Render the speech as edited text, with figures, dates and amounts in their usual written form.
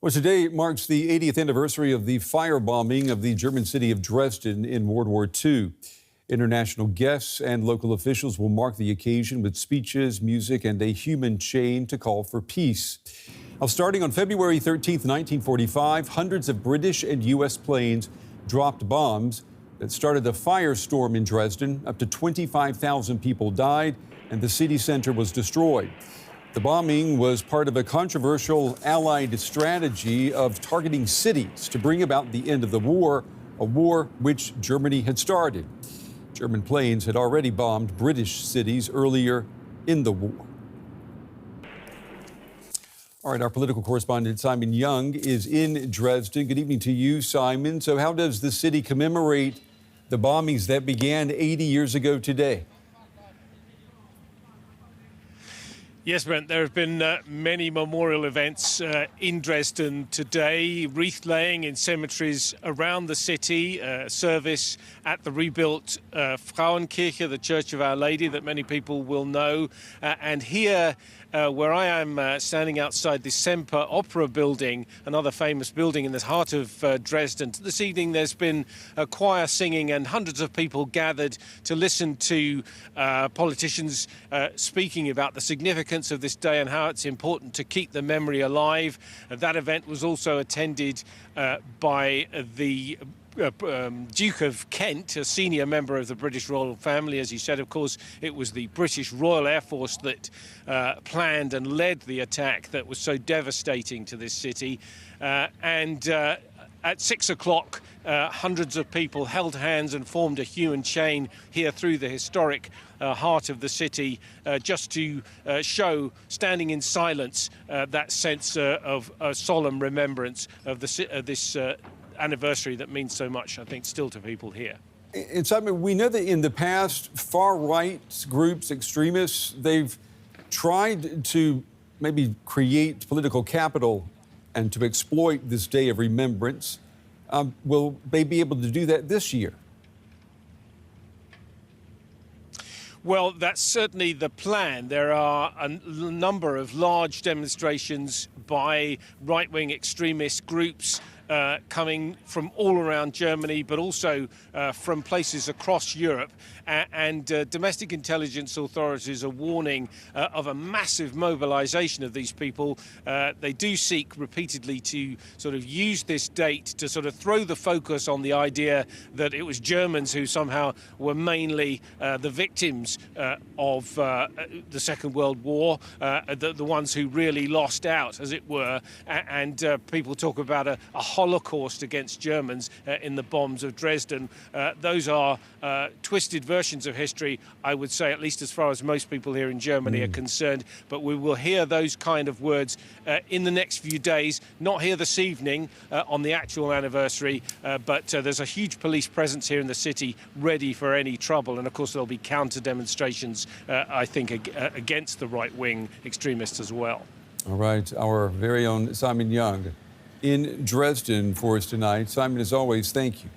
Well, today marks the 80th anniversary of the firebombing of the German city of Dresden in World War II. International guests and local officials will mark the occasion with speeches, music, and a human chain to call for peace. Now, starting on February 13, 1945, hundreds of British and U.S. planes dropped bombs that started a firestorm in Dresden. Up to 25,000 people died, and the city center was destroyed. The bombing was part of a controversial Allied strategy of targeting cities to bring about the end of the war, a war which Germany had started. German planes had already bombed British cities earlier in the war. All right, our political correspondent Simon Young is in Dresden. Good evening to you, Simon. So how does the city commemorate the bombings that began 80 years ago today? Yes, Brent, there have been many memorial events in Dresden today, wreath laying in cemeteries around the city, service at the rebuilt Frauenkirche, the Church of Our Lady that many people will know. And here, where I am standing outside the Semper Opera building, another famous building in the heart of Dresden. This evening there's been a choir singing and hundreds of people gathered to listen to politicians speaking about the significance of this day and how it's important to keep the memory alive. That event was also attended by the Duke of Kent, a senior member of the British royal family. As you said, of course, it was the British Royal Air Force that planned and led the attack that was so devastating to this city. At 6 o'clock, hundreds of people held hands and formed a human chain here through the historic heart of the city, just to show, standing in silence, that sense of solemn remembrance of this anniversary that means so much, I think, still to people here. And Simon, we know that in the past, far-right groups, extremists, they've tried to maybe create political capital and to exploit this day of remembrance. Will they be able to do that this year? Well, that's certainly the plan. There are a number of large demonstrations by right-wing extremist groups coming from all around Germany, but also from places across Europe. And domestic intelligence authorities are warning of a massive mobilization of these people. They do seek repeatedly to sort of use this date to sort of throw the focus on the idea that it was Germans who somehow were mainly the victims of the Second World War, the ones who really lost out, as it were. And people talk about a Holocaust against Germans in the bombs of Dresden. Those are twisted versions of history, I would say, at least as far as most people here in Germany are concerned. But we will hear those kind of words in the next few days, not here this evening on the actual anniversary, but there's a huge police presence here in the city ready for any trouble. And of course, there'll be counter demonstrations, I think, against the right-wing extremists as well. All right, our very own Simon Young in Dresden for us tonight. Simon, as always, thank you.